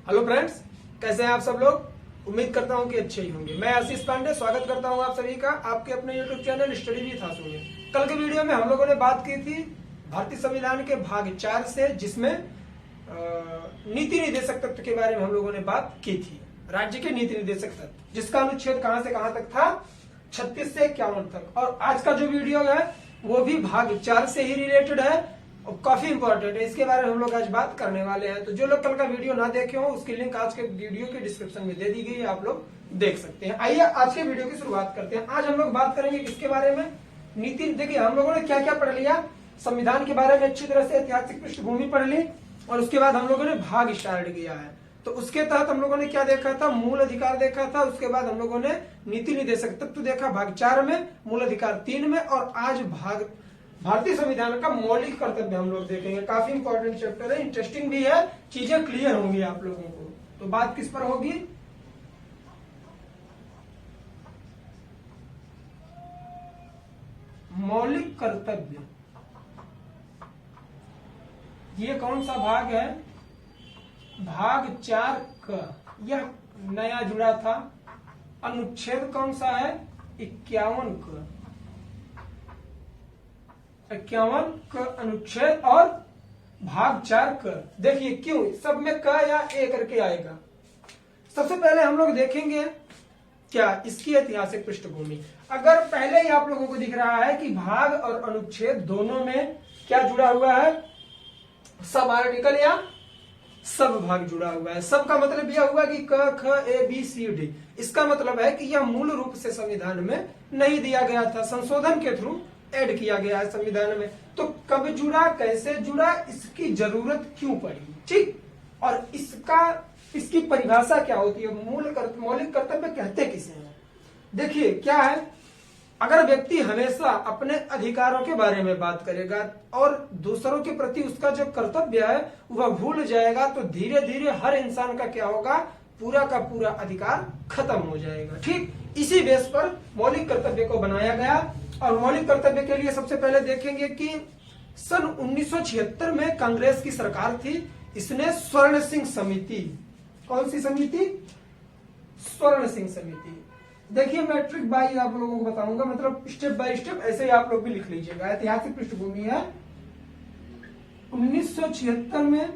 Hello friends, कैसे हैं आप सब लोग। उम्मीद करता हूं कि अच्छे ही होंगे। मैं आशीष पांडे स्वागत करता हूं आप सभी का आपके अपने यूट्यूब चैनल स्टडी विद आशु में। कल के वीडियो में हम लोगों ने बात की थी भारतीय संविधान के भाग 4 से, जिसमें नीति निर्देशक तत्व के बारे में हम लोगों ने बात की थी। राज्य के नीति निर्देशक तत्व, जिसका अनुच्छेद कहां से कहां तक था, 36 से 51 तक। और आज का जो वीडियो है वो भी भाग 4 से ही रिलेटेड है और काफी इंपॉर्टेंट है। इसके बारे में हम लोग आज बात करने वाले हैं। तो जो लोग कल का वीडियो ना देखे हो, उसकी लिंक आज के वीडियो के डिस्क्रिप्शन में दे दी गई है, आप लोग देख सकते हैं। आइए आज के वीडियो की शुरुआत करते हैं। आज हम लोग बात करेंगे किसके बारे में, नीति। देखिए, हम लोगों ने क्या क्या पढ़ लिया, संविधान के बारे में अच्छी तरह से ऐतिहासिक पृष्ठभूमि पढ़ ली, और उसके बाद हम लोगों ने भाग स्टार्ट किया है। तो उसके तहत हम लोगों ने क्या देखा था, मूल अधिकार देखा था। उसके बाद हम लोगों ने नीति निर्देशक तत्व देखा भाग 4 में, मूल अधिकार 3 में, और आज भाग भारतीय संविधान का मौलिक कर्तव्य हम लोग देखेंगे। काफी इंपॉर्टेंट चैप्टर है, इंटरेस्टिंग भी है, चीजें क्लियर होंगी आप लोगों को। तो बात किस पर होगी, मौलिक कर्तव्य। ये कौन सा भाग है, भाग 4 का। यह नया जुड़ा था। अनुच्छेद कौन सा है, 51 का। 51 का अनुच्छेद और भाग 4 का। देखिए क्यों सब में क या ए करके आएगा। सबसे पहले हम लोग देखेंगे क्या इसकी ऐतिहासिक पृष्ठभूमि। अगर पहले ही आप लोगों को दिख रहा है कि भाग और अनुच्छेद दोनों में क्या जुड़ा हुआ है, सब आर्टिकल या सब भाग जुड़ा हुआ है। सब का मतलब यह हुआ कि क ख ए बी सी डी। इसका मतलब है कि यह मूल रूप से संविधान में नहीं दिया गया था, संशोधन के थ्रू ऐड किया गया है संविधान में। तो कब जुड़ा, कैसे जुड़ा, इसकी जरूरत क्यों पड़ी, ठीक, और इसकी परिभाषा क्या होती है, मौलिक कर्तव्य कहते किसे हैं। देखिए क्या है, अगर व्यक्ति हमेशा अपने अधिकारों के बारे में बात करेगा और दूसरों के प्रति उसका जो कर्तव्य है वह भूल जाएगा, तो धीरे धीरे हर इंसान का क्या होगा, पूरा का पूरा अधिकार खत्म हो जाएगा। ठीक इसी बेस पर मौलिक कर्तव्य को बनाया गया। और मौलिक कर्तव्य के लिए सबसे पहले देखेंगे कि सन 1976 में कांग्रेस की सरकार थी। इसने स्वर्ण सिंह समिति, कौन सी समिति, स्वर्ण सिंह समिति। देखिए मैट्रिक बाई आप लोगों को बताऊंगा, मतलब स्टेप बाय स्टेप, ऐसे ही आप लोग भी लिख लीजिएगा। ऐतिहासिक पृष्ठभूमि है 1976 में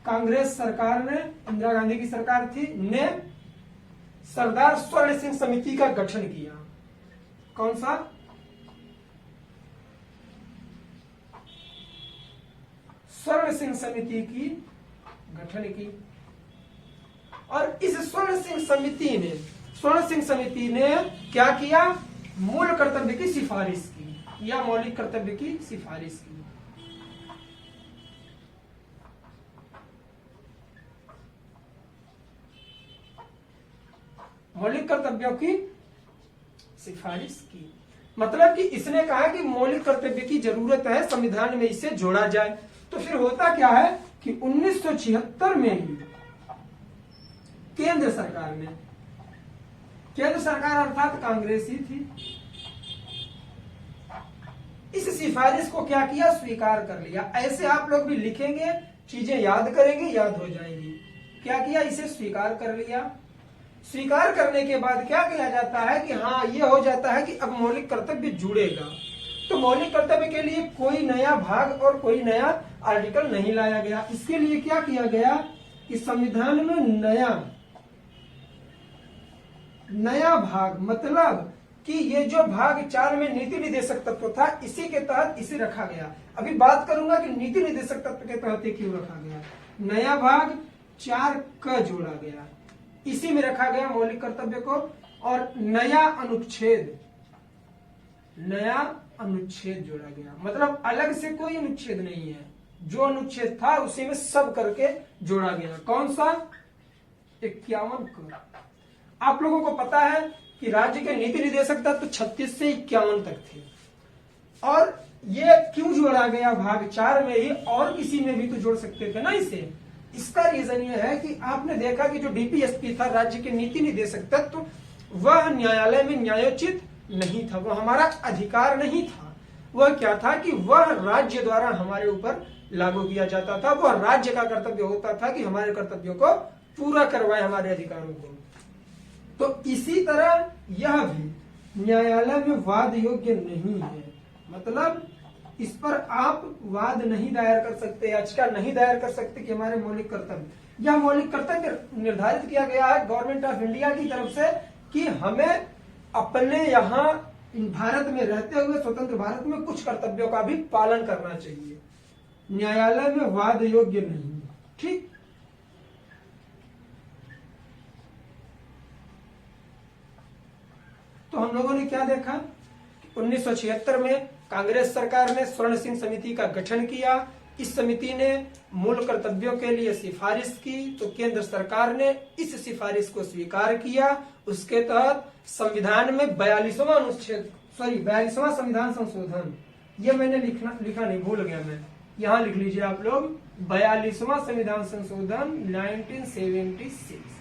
कांग्रेस सरकार ने, इंदिरा गांधी की सरकार थी, ने सरदार स्वर्ण सिंह समिति का गठन किया। कौन सा, स्वर्ण सिंह समिति की गठन की। और इस स्वर्ण सिंह समिति ने क्या किया, मूल कर्तव्य की सिफारिश की या मौलिक कर्तव्य की सिफारिश की। मौलिक कर्तव्यों की सिफारिश की, मतलब कि इसने कहा कि मौलिक कर्तव्य की जरूरत है, संविधान में इसे जोड़ा जाए। तो फिर होता क्या है कि 1976 में ही केंद्र सरकार अर्थात कांग्रेस ही थी, इस सिफारिश को क्या किया, स्वीकार कर लिया। ऐसे आप लोग भी लिखेंगे, चीजें याद करेंगे, याद हो जाएंगी। क्या किया, इसे स्वीकार कर लिया। स्वीकार करने के बाद क्या किया जाता है कि हाँ, ये हो जाता है कि अब मौलिक कर्तव्य जुड़ेगा। तो मौलिक कर्तव्य के लिए कोई नया भाग और कोई नया आर्टिकल नहीं लाया गया। इसके लिए क्या किया गया कि संविधान में नया भाग, मतलब कि ये जो भाग 4 में नीति निर्देशक तत्व था, इसी के तहत इसे रखा गया। अभी बात करूंगा कि नीति निर्देशक तत्व के तहत क्यों रखा गया। नया भाग 4 का जोड़ा गया, इसी में रखा गया मौलिक कर्तव्य को। और नया अनुच्छेद जोड़ा गया, मतलब अलग से कोई अनुच्छेद नहीं है, जो अनुच्छेद था उसी में सब करके जोड़ा गया। कौन सा, 51 का। आप लोगों को पता है कि राज्य के नीति निर्देशक तत्व 36 से 51 तक थे, और ये क्यों जोड़ा गया भाग 4 में ही, और किसी में भी तो जोड़ सकते थे ना इसे। इसका रीजन ये है कि आपने देखा कि जो डीपीएसपी था, राज्य के नीति निर्देशक तत्व, वह न्यायालय में न्यायोचित नहीं था, वह हमारा अधिकार नहीं था। वह क्या था कि वह राज्य द्वारा हमारे ऊपर लागू किया जाता था। वह राज्य का कर्तव्य होता था कि हमारे कर्तव्यों को पूरा करवाए, हमारे अधिकारों को। तो इसी तरह यह भी न्यायालय में वाद योग्य नहीं है, मतलब इस पर आप वाद नहीं दायर कर सकते, याचिका नहीं दायर कर सकते कि हमारे मौलिक कर्तव्य, यह मौलिक कर्तव्य निर्धारित किया गया है गवर्नमेंट ऑफ इंडिया की तरफ से कि हमें अपने यहाँ भारत में रहते हुए, स्वतंत्र भारत में कुछ कर्तव्यों का भी पालन करना चाहिए। न्यायालय में वाद योग्य नहीं है, ठीक। तो हम लोगों ने क्या देखा, 1976 में कांग्रेस सरकार ने स्वर्ण सिंह समिति का गठन किया। इस समिति ने मूल कर्तव्यों के लिए सिफारिश की, तो केंद्र सरकार ने इस सिफारिश को स्वीकार किया। उसके तहत संविधान में 42वां अनुच्छेद, 42वां संविधान संशोधन, ये मैंने लिखा नहीं, भूल गया मैं, यहाँ लिख लीजिए आप लोग, 42वां संविधान संशोधन 1976।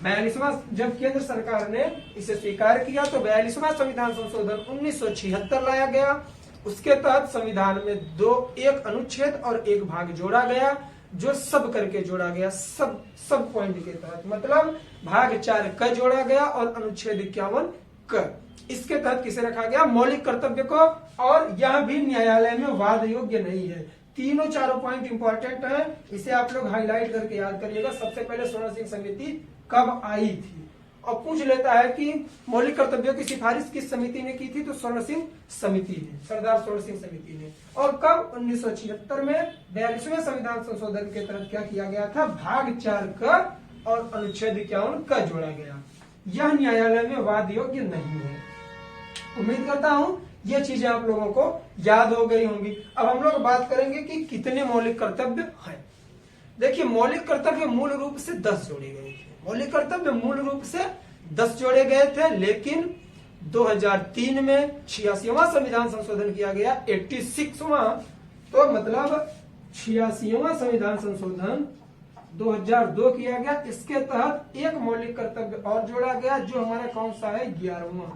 42वां जब केंद्र सरकार ने इसे स्वीकार किया तो 42वां संविधान संशोधन 1976 लाया गया। उसके तहत संविधान में एक अनुच्छेद और एक भाग जोड़ा गया, जो सब करके जोड़ा गया, सब पॉइंट के तहत, मतलब भाग 4 क जोड़ा गया और अनुच्छेद 51 क। इसके तहत किसे रखा गया, मौलिक कर्तव्य को, और यह भी न्यायालय में वाद योग्य नहीं है। तीनों चारों पॉइंट इंपॉर्टेंट है, इसे आप लोग हाईलाइट करके याद करिएगा। सबसे पहले स्वर्ण सिंह समिति कब आई थी, और पूछ लेता है कि मौलिक कर्तव्यों की सिफारिश किस समिति ने की थी, तो स्वर्ण सिंह समिति ने, सरदार स्वर्ण सिंह समिति ने। और कब, 1976 में 42वें संविधान संशोधन के तहत क्या किया गया था, भाग 4 क और अनुच्छेद 51 क जोड़ा गया। यह न्यायालय में वाद योग्य नहीं है। उम्मीद करता हूं ये चीजें आप लोगों को याद हो गई होंगी। अब हम लोग बात करेंगे कि कितने मौलिक कर्तव्य हैं। देखिए, मौलिक कर्तव्य मूल रूप से 10 जोड़े गए थे। मौलिक कर्तव्य मूल रूप से 10 जोड़े गए थे, लेकिन 2003 में 86वां संविधान संशोधन किया गया, 86वां, तो मतलब 86वां संविधान संशोधन 2002 किया गया। इसके तहत एक मौलिक कर्तव्य और जोड़ा गया, जो हमारा कौन सा है, 11वां।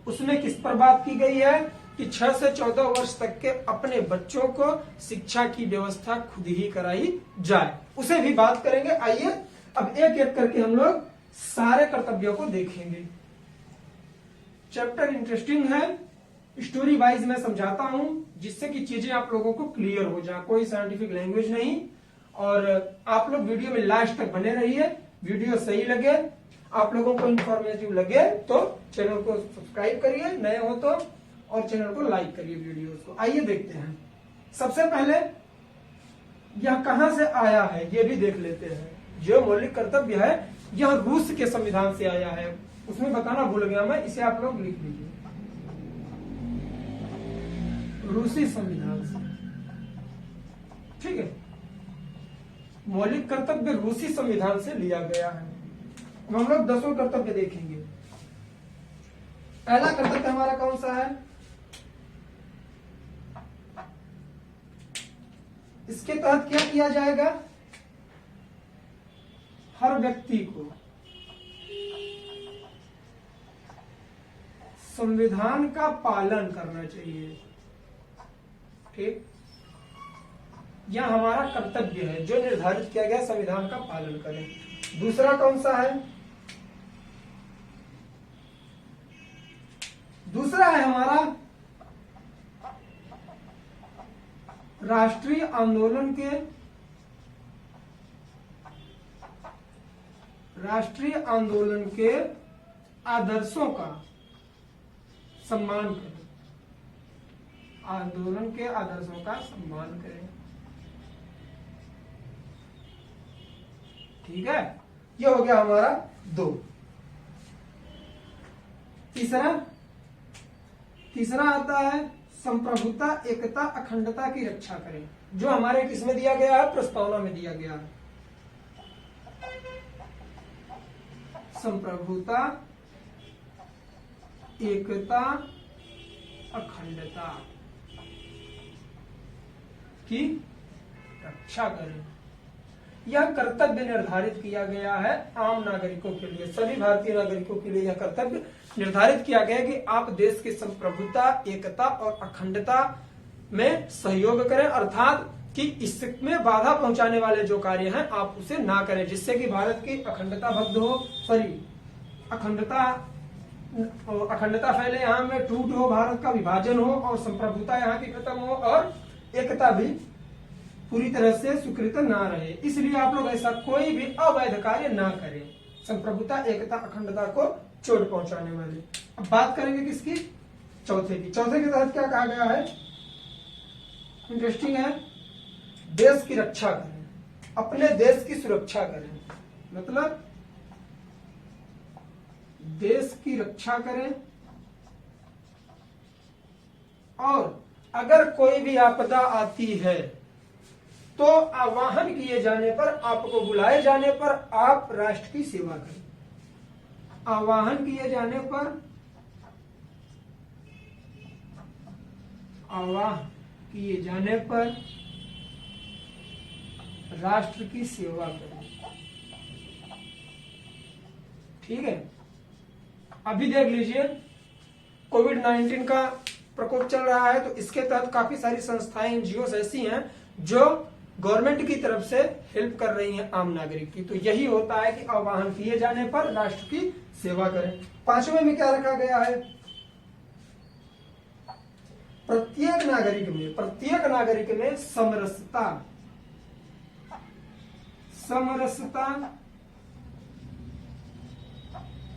उसमें किस पर बात की गई है कि 6 से 14 वर्ष तक के अपने बच्चों को शिक्षा की व्यवस्था खुद ही कराई जाए, उसे भी बात करेंगे। आइए अब एक एक करके हम लोग सारे कर्तव्यों को देखेंगे। चैप्टर इंटरेस्टिंग है, स्टोरी वाइज मैं समझाता हूं, जिससे कि चीजें आप लोगों को क्लियर हो जाए, कोई साइंटिफिक लैंग्वेज नहीं। और आप लोग वीडियो में लास्ट तक बने रहिए। वीडियो सही लगे, आप लोगों को इंफॉर्मेटिव लगे तो चैनल को सब्सक्राइब करिए, नए हो तो, और चैनल को लाइक करिए वीडियोस को। आइए देखते हैं। सबसे पहले यह कहां से आया है ये भी देख लेते हैं। जो मौलिक कर्तव्य है यह रूस के संविधान से आया है, उसमें बताना भूल गया मैं, इसे आप लोग लिख लीजिए, रूसी संविधान से, ठीक है। मौलिक कर्तव्य रूसी संविधान से लिया गया है। हम लोग 10 कर्तव्य देखेंगे। पहला कर्तव्य हमारा कौन सा है, इसके तहत क्या किया जाएगा, हर व्यक्ति को संविधान का पालन करना चाहिए, ठीक। यह हमारा कर्तव्य है जो निर्धारित किया गया, संविधान का पालन करें। दूसरा कौन सा है, दूसरा है हमारा राष्ट्रीय आंदोलन के आदर्शों का सम्मान करें, आंदोलन के आदर्शों का सम्मान करें, ठीक है। ये हो गया हमारा 2। तीसरा आता है संप्रभुता, एकता, अखंडता की रक्षा करें, जो हमारे किसमें दिया गया है, प्रस्तावना में दिया गया है। संप्रभुता, एकता, अखंडता की रक्षा करें। यह कर्तव्य निर्धारित किया गया है आम नागरिकों के लिए, सभी भारतीय नागरिकों के लिए यह कर्तव्य निर्धारित किया गया है कि आप देश की संप्रभुता, एकता और अखंडता में सहयोग करें, अर्थात कि इसमें बाधा पहुंचाने वाले जो कार्य हैं आप उसे ना करें, जिससे कि भारत की अखंडता भंग हो, अखंडता फैले, यहाँ में टूट हो, भारत का विभाजन हो और संप्रभुता यहाँ की खत्म हो और एकता भी पूरी तरह से स्वीकृत ना रहे। इसलिए आप लोग ऐसा कोई भी अवैध कार्य ना करें, संप्रभुता, एकता, अखंडता को चोट पहुंचाने वाले। अब बात करेंगे किसकी? चौथे की। चौथे के तहत क्या कहा गया है? इंटरेस्टिंग है, देश की रक्षा करें, अपने देश की सुरक्षा करें, मतलब देश की रक्षा करें और अगर कोई भी आपदा आती है तो आह्वान किए जाने पर, आपको बुलाए जाने पर आप राष्ट्र की सेवा करें। आह्वान किए जाने पर, आह्वान किए जाने पर राष्ट्र की सेवा करें। ठीक है, अभी देख लीजिए कोविड-19 का प्रकोप चल रहा है, तो इसके तहत काफी सारी संस्थाएं, एनजीओ ऐसी हैं जो गवर्नमेंट की तरफ से हेल्प कर रही हैं आम नागरिक की। तो यही होता है कि आह्वान किए जाने पर राष्ट्र की सेवा करें। पांचवें में क्या रखा गया है? प्रत्येक नागरिक में समरसता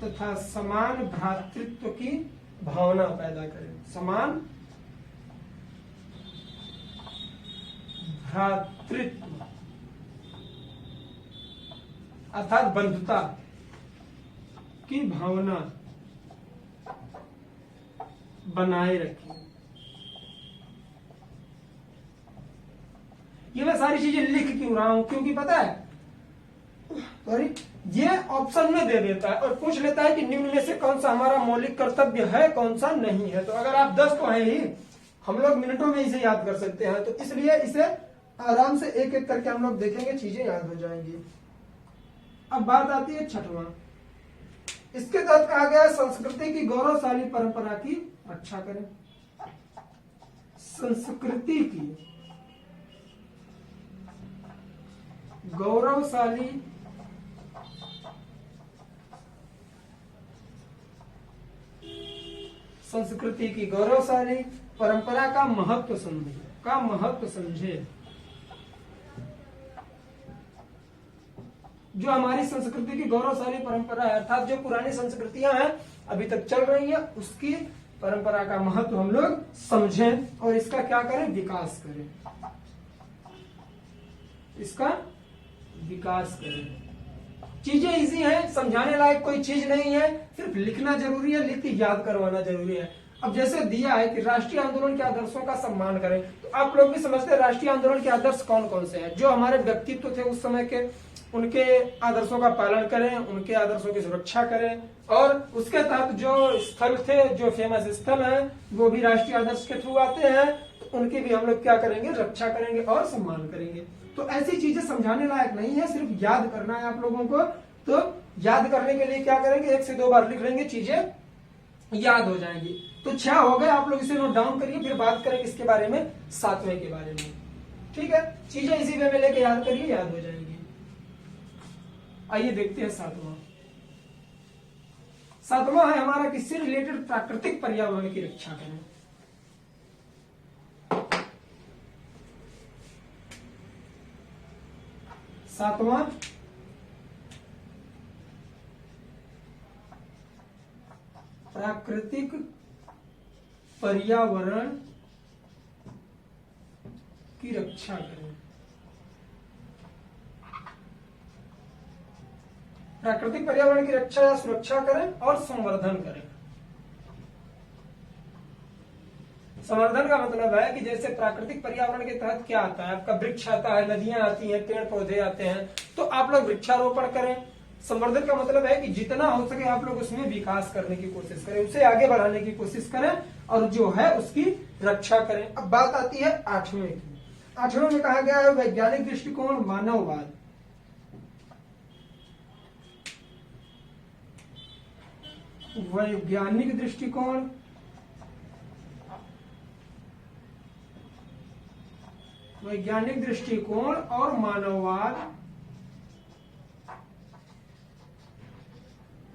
तथा समान भ्रातृत्व की भावना पैदा करें। समान भ्रातृत्व अर्थात बंधुता की भावना बनाए रखें। ये मैं सारी चीजें लिख क्यों रहा हूं? क्योंकि पता है ये ऑप्शन में दे देता है और पूछ लेता है कि निम्न में से कौन सा हमारा मौलिक कर्तव्य है, कौन सा नहीं है। तो अगर आप 10 तो है ही, हम लोग मिनटों में इसे याद कर सकते हैं, तो इसलिए इसे आराम से एक एक करके हम लोग देखेंगे, चीजें याद हो जाएंगी। अब बात आती है छठवां। इसके तहत कहा गया है संस्कृति की गौरवशाली परंपरा की रक्षा करें। संस्कृति की गौरवशाली परंपरा का महत्व समझे। जो हमारी संस्कृति की गौरवशाली परंपरा है, अर्थात जो पुरानी संस्कृतियां हैं अभी तक चल रही है, उसकी परंपरा का महत्व हम लोग समझें और इसका क्या करें? विकास करें। इसका विकास करें। चीजें इजी हैं, समझाने लायक कोई चीज नहीं है, सिर्फ लिखना जरूरी है, लिख के याद करवाना जरूरी है। अब जैसे दिया है कि राष्ट्रीय आंदोलन के आदर्शों का सम्मान करें, तो आप लोग भी समझते हैं राष्ट्रीय आंदोलन के आदर्श कौन कौन से हैं? जो हमारे व्यक्तित्व थे उस समय के, उनके आदर्शों का पालन करें, उनके आदर्शों की सुरक्षा करें और उसके तहत जो स्थल थे, जो फेमस स्थल हैं, वो भी राष्ट्रीय आदर्श के थ्रू आते हैं, तो उनकी भी हम लोग क्या करेंगे? रक्षा करेंगे और सम्मान करेंगे। तो ऐसी चीजें समझाने लायक नहीं है, सिर्फ याद करना है आप लोगों को। तो याद करने के लिए क्या करेंगे? 1 से 2 बार लिख लेंगे, चीजें याद हो जाएंगी। तो 6 हो गए, आप लोग इसे नोट डाउन करिए, फिर बात करेंगे इसके बारे में, 7वें के बारे में। ठीक है, चीजें इसी वे में लेके याद करिए, याद हो जाएंगी। आइए देखते हैं 7वां है हमारा किससे रिलेटेड? प्राकृतिक पर्यावरण की रक्षा करें। सातवां प्राकृतिक पर्यावरण की रक्षा करें। प्राकृतिक पर्यावरण की रक्षा या सुरक्षा करें और संवर्धन करें। संवर्धन का मतलब है कि जैसे प्राकृतिक पर्यावरण के तहत क्या आता है? आपका वृक्ष आता है, नदियां आती हैं, पेड़ पौधे आते हैं, तो आप लोग वृक्षारोपण करें। संवर्धन का मतलब है कि जितना हो सके आप लोग उसमें विकास करने की कोशिश करें, उसे आगे बढ़ाने की कोशिश करें और जो है उसकी रक्षा करें। अब बात आती है 8वें की। 8वें में कहा गया है वैज्ञानिक दृष्टिकोण, मानववाद। वैज्ञानिक दृष्टिकोण वैज्ञानिक दृष्टिकोण और मानववाद,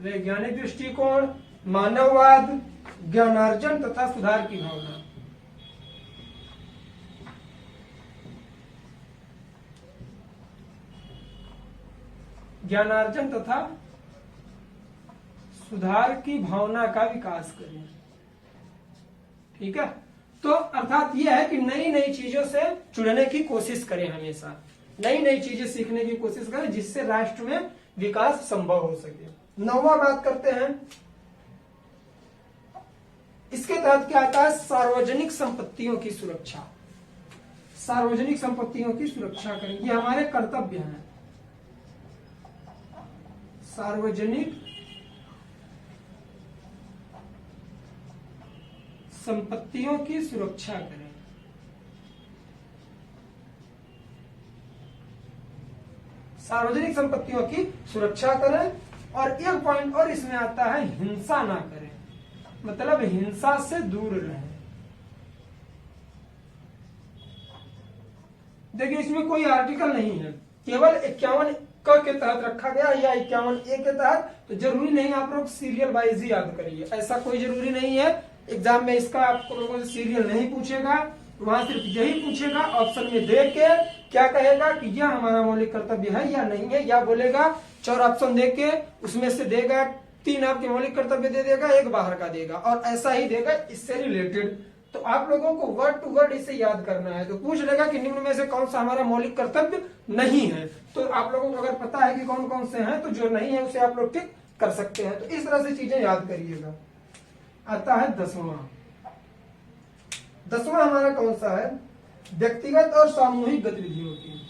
वैज्ञानिक दृष्टिकोण, मानववाद, ज्ञानार्जन तथा सुधार की भावना। ज्ञानार्जन तथा सुधार की भावना का विकास करें। ठीक है, तो अर्थात यह है कि नई नई चीजों से जुड़ने की कोशिश करें, हमेशा नई नई चीजें सीखने की कोशिश करें जिससे राष्ट्र में विकास संभव हो सके। 9वां बात करते हैं, इसके तहत क्या आता है, सार्वजनिक संपत्तियों की सुरक्षा। सार्वजनिक संपत्तियों की सुरक्षा करें, ये हमारे कर्तव्य हैं। सार्वजनिक संपत्तियों की सुरक्षा करें। सार्वजनिक संपत्तियों की सुरक्षा करें, और एक पॉइंट और इसमें आता है, हिंसा ना करें, मतलब हिंसा से दूर रहें। देखिए इसमें कोई आर्टिकल नहीं है, केवल 51 क के तहत रखा गया या 51A के तहत, तो जरूरी नहीं आप लोग सीरियल वाइज ही याद करिए, ऐसा कोई जरूरी नहीं है। एग्जाम में इसका आपको लोगों से सीरियल नहीं पूछेगा, वहां सिर्फ यही पूछेगा, ऑप्शन में दे के क्या कहेगा कि यह हमारा मौलिक कर्तव्य है या नहीं है, या बोलेगा 4 ऑप्शन दे के उसमें से देगा 3 आपके मौलिक कर्तव्य दे देगा, 1 बाहर का देगा, और ऐसा ही देगा इससे रिलेटेड। तो आप लोगों को वर्ड टू वर्ड इसे याद करना है। तो पूछ लेगा कि निम्न में से कौन सा हमारा मौलिक कर्तव्य नहीं है, तो आप लोगों को अगर पता है कि कौन कौन से हैं, तो जो नहीं है उसे आप लोग टिक कर सकते हैं। तो इस तरह से चीजें याद करिएगा। आता है 10वां। 10वां हमारा कौन सा है, व्यक्तिगत और सामूहिक गतिविधियों की।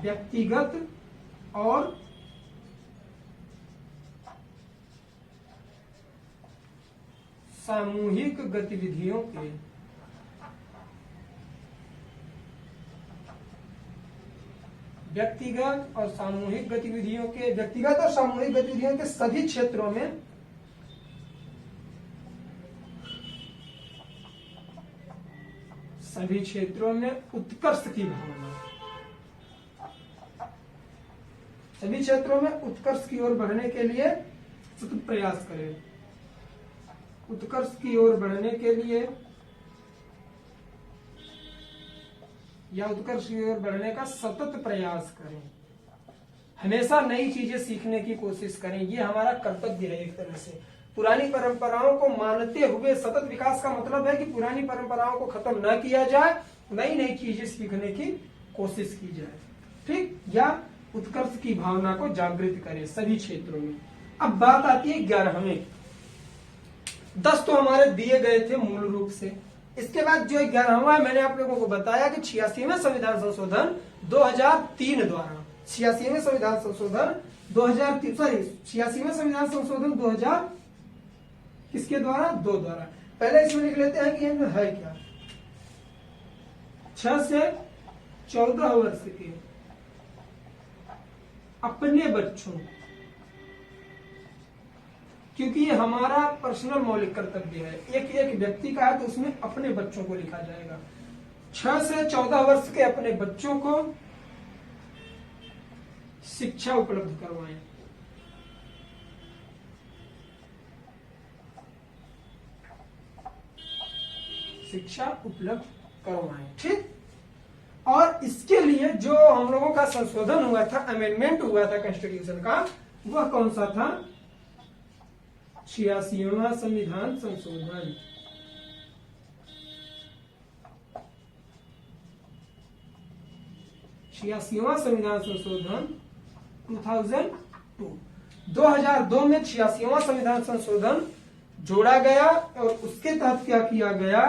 व्यक्तिगत और सामूहिक गतिविधियों के। व्यक्तिगत और सामूहिक गतिविधियों के, व्यक्तिगत और सामूहिक गतिविधियों के सभी क्षेत्रों में उत्कर्ष की भावना, सभी क्षेत्रों में उत्कर्ष की ओर बढ़ने के लिए सतत प्रयास करें। उत्कर्ष की ओर बढ़ने के लिए या उत्कर्ष की ओर बढ़ने का सतत प्रयास करें। हमेशा नई चीजें सीखने की कोशिश करें, ये हमारा कर्तव्य है। एक तरह से पुरानी परंपराओं को मानते हुए सतत विकास का मतलब है कि पुरानी परंपराओं को खत्म न किया जाए, नई नई चीजें सीखने की कोशिश की जाए। ठीक, या उत्कर्ष की भावना को जागृत करें सभी क्षेत्रों में। अब बात आती है 11वें। 10 तो हमारे दिए गए थे मूल रूप से। इसके बाद जो 11वां है, मैंने आप लोगों को बताया कि 86वें संविधान संशोधन 2003 द्वारा, 86वें संविधान संशोधन 2003, सॉरी 86वें संविधान संशोधन 2000 किसके द्वारा, 2 द्वारा। पहले इसमें लिख लेते हैं कि इनमें है क्या। 6 से 14 वर्ष के अपने बच्चों, क्योंकि ये हमारा पर्सनल मौलिक कर्तव्य है, एक एक व्यक्ति का है, तो उसमें अपने बच्चों को लिखा जाएगा। 6 से 14 वर्ष के अपने बच्चों को शिक्षा उपलब्ध करवाएं। शिक्षा उपलब्ध करवाएं। ठीक, और इसके लिए जो हम लोगों का संशोधन हुआ था, अमेंडमेंट हुआ था कॉन्स्टिट्यूशन का, वह कौन सा था, 86वां संविधान संशोधन। 86वां संविधान संशोधन 2002। 2002 में 86वां संविधान संशोधन जोड़ा गया, और उसके तहत क्या किया गया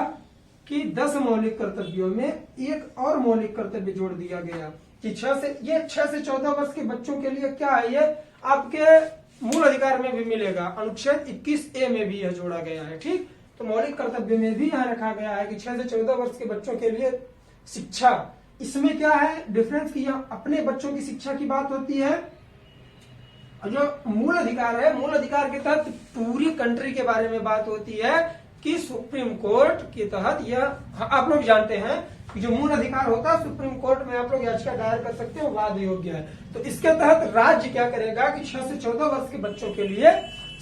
कि 10 मौलिक कर्तव्यों में एक और मौलिक कर्तव्य जोड़ दिया गया कि 6 से 14 वर्ष के बच्चों के लिए क्या है, ये आपके मूल अधिकार में भी मिलेगा, अनुच्छेद 21A में भी यह जोड़ा गया है। ठीक, तो मौलिक कर्तव्य में भी यहां रखा गया है कि 6 से 14 वर्ष के बच्चों के लिए शिक्षा। इसमें क्या है डिफरेंस कि यह अपने बच्चों की शिक्षा की बात होती है, और जो मूल अधिकार है, मूल अधिकार के तहत पूरी कंट्री के बारे में बात होती है कि सुप्रीम कोर्ट के तहत यह आप लोग जानते हैं कि जो मूल अधिकार होता है सुप्रीम कोर्ट में आप लोग याचिका दायर कर सकते हो, वाद योग्य है। तो इसके तहत राज्य क्या करेगा कि 6 से 14 वर्ष के बच्चों के लिए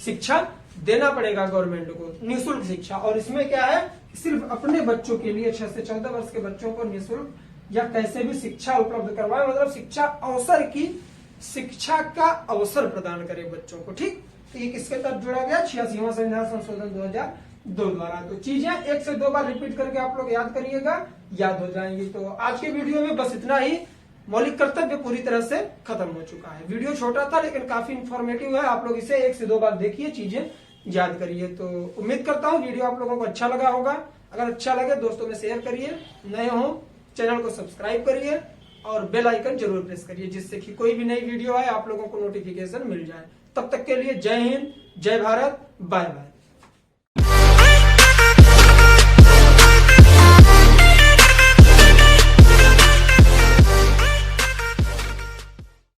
शिक्षा देना पड़ेगा गवर्नमेंट को, निःशुल्क शिक्षा। और इसमें क्या है, सिर्फ अपने बच्चों के लिए 6 से 14 वर्ष के बच्चों को निःशुल्क या कैसे भी शिक्षा उपलब्ध करवाए, मतलब शिक्षा का अवसर प्रदान करे बच्चों को। ठीक, तो ये किसके तहत जोड़ा गया, 86वां संविधान संशोधन 2002 द्वारा। तो चीजें 1 से 2 बार रिपीट करके आप लोग याद करिएगा, याद हो जाएंगी। तो आज के वीडियो में बस इतना ही। मौलिक कर्तव्य पूरी तरह से खत्म हो चुका है। वीडियो छोटा था लेकिन काफी इंफॉर्मेटिव है। आप लोग इसे 1 से 2 बार देखिए, चीजें याद करिए। तो उम्मीद करता हूँ वीडियो आप लोगों को अच्छा लगा होगा। अगर अच्छा लगे दोस्तों में शेयर करिए, नए हो चैनल को सब्सक्राइब करिए और बेल आइकन जरूर प्रेस करिए, जिससे कि कोई भी नई वीडियो आए आप लोगों को नोटिफिकेशन मिल जाए। तब तक के लिए जय हिंद, जय भारत, बाय बाय।